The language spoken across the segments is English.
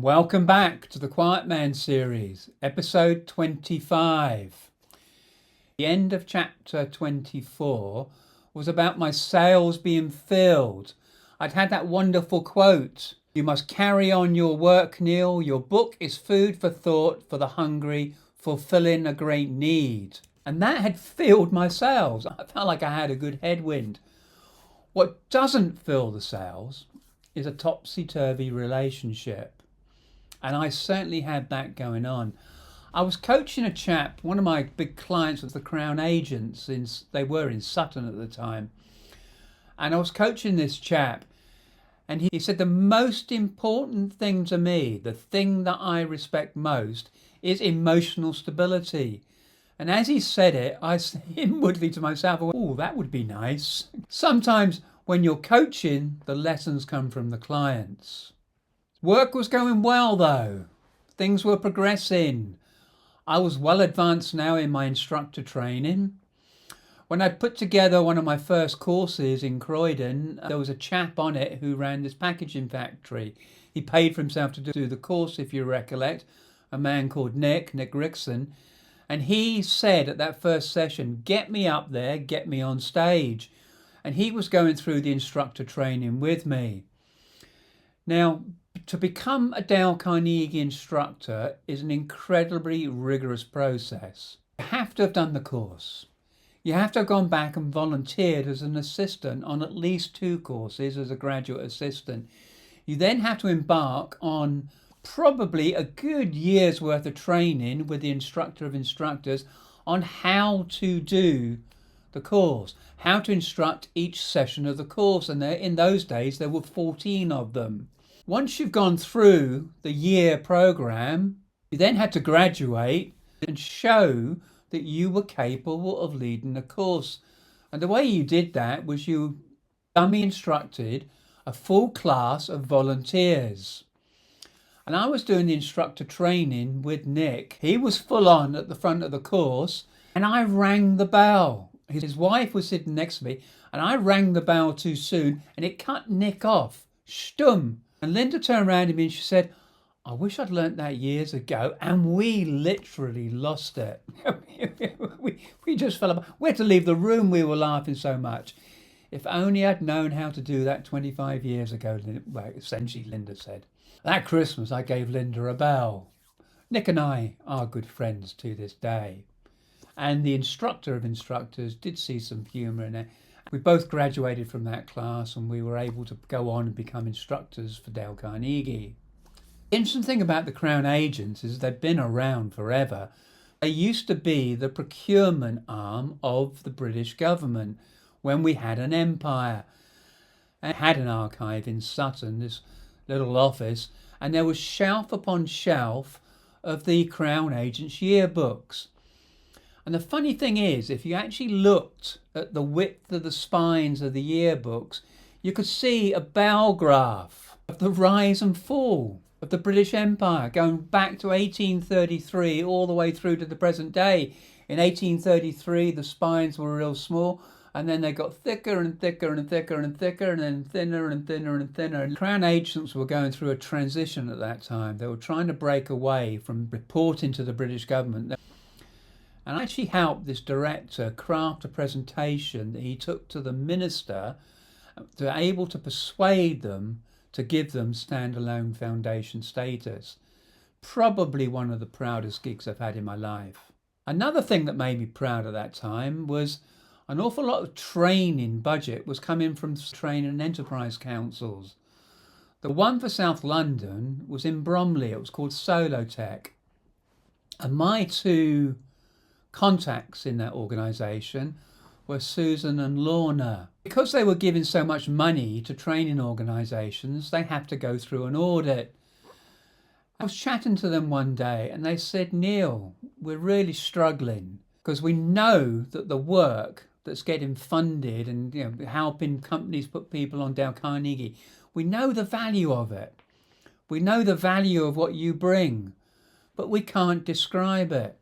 Welcome back to the Quiet Man series, episode 25. The end of chapter 24 was about my sails being filled. I'd had that wonderful quote, "You must carry on your work, Neil. Your book is food for thought for the hungry, fulfilling a great need." And that had filled my sails. I felt like I had a good headwind. What doesn't fill the sails is a topsy-turvy relationship. And I certainly had that going on. I was coaching a chap, one of my big clients was the Crown Agents, they were in Sutton at the time. And I was coaching this chap, and he said the most important thing to me, the thing that I respect most, is emotional stability. And as he said it, I said inwardly to myself, oh, that would be nice. Sometimes when you're coaching, the lessons come from the clients. Work was going well though. Things were progressing. I was well advanced now in my instructor training. When I put together one of my first courses in Croydon, there was a chap on it who ran this packaging factory. He paid for himself to do the course, if you recollect, a man called Nick Rickson. And he said at that first session, get me up there, get me on stage. And he was going through the instructor training with me. Now, to become a Dale Carnegie instructor is an incredibly rigorous process. You have to have done the course. You have to have gone back and volunteered as an assistant on at least 2 courses as a graduate assistant. You then have to embark on probably a good year's worth of training with the instructor of instructors on how to do the course, how to instruct each session of the course. And in those days, there were 14 of them. Once you've gone through the year program, you then had to graduate and show that you were capable of leading a course. And the way you did that was you dummy instructed a full class of volunteers. And I was doing the instructor training with Nick. He was full on at the front of the course, and I rang the bell. His wife was sitting next to me, and I rang the bell too soon, and it cut Nick off. Stum. And Linda turned around to me and she said, I wish I'd learnt that years ago. And we literally lost it. we just fell apart. We had to leave the room. We were laughing so much. If only I'd known how to do that 25 years ago, well, essentially Linda said. That Christmas I gave Linda a bell. Nick and I are good friends to this day. And the instructor of instructors did see some humour in it. We both graduated from that class and we were able to go on and become instructors for Dale Carnegie. The interesting thing about the Crown Agents is they've been around forever. They used to be the procurement arm of the British government when we had an empire. I had an archive in Sutton, this little office, and there was shelf upon shelf of the Crown Agents yearbooks. And the funny thing is, if you actually looked at the width of the spines of the yearbooks, you could see a bell graph of the rise and fall of the British Empire going back to 1833 all the way through to the present day. In 1833, the spines were real small, and then they got thicker and thicker and thicker and thicker, and then thinner and thinner and thinner. And Crown Agents were going through a transition at that time. They were trying to break away from reporting to the British government. And I actually helped this director craft a presentation that he took to the minister to be able to persuade them to give them standalone foundation status. Probably one of the proudest gigs I've had in my life. Another thing that made me proud at that time was an awful lot of training budget was coming from training and enterprise councils. The one for South London was in Bromley. It was called Solotech. And my 2 contacts in that organisation were Susan and Lorna. Because they were giving so much money to training organisations, they have to go through an audit. I was chatting to them one day and they said, Neil, we're really struggling because we know that the work that's getting funded and helping companies put people on Dale Carnegie, we know the value of it. We know the value of what you bring, but we can't describe it.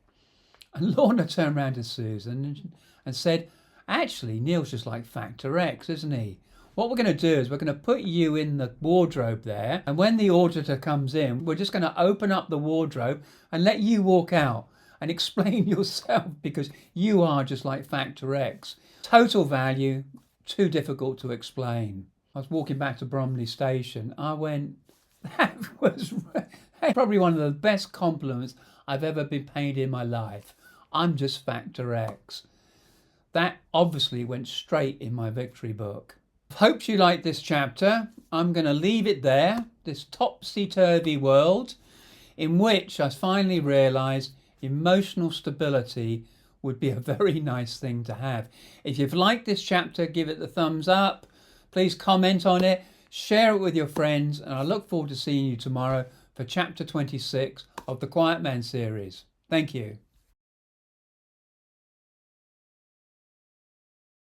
And Lorna turned around to Susan and said, actually, Neil's just like Factor X, isn't he? What we're going to do is we're going to put you in the wardrobe there, and when the auditor comes in, we're just going to open up the wardrobe and let you walk out and explain yourself, because you are just like Factor X. Total value, too difficult to explain. I was walking back to Bromley Station. I went, that was probably one of the best compliments I've ever been paid in my life. I'm just Factor X. That obviously went straight in my victory book. Hope you like this chapter. I'm going to leave it there, this topsy-turvy world in which I finally realised emotional stability would be a very nice thing to have. If you've liked this chapter, give it the thumbs up. Please comment on it, share it with your friends, and I look forward to seeing you tomorrow for chapter 26 of the Quiet Man series. Thank you.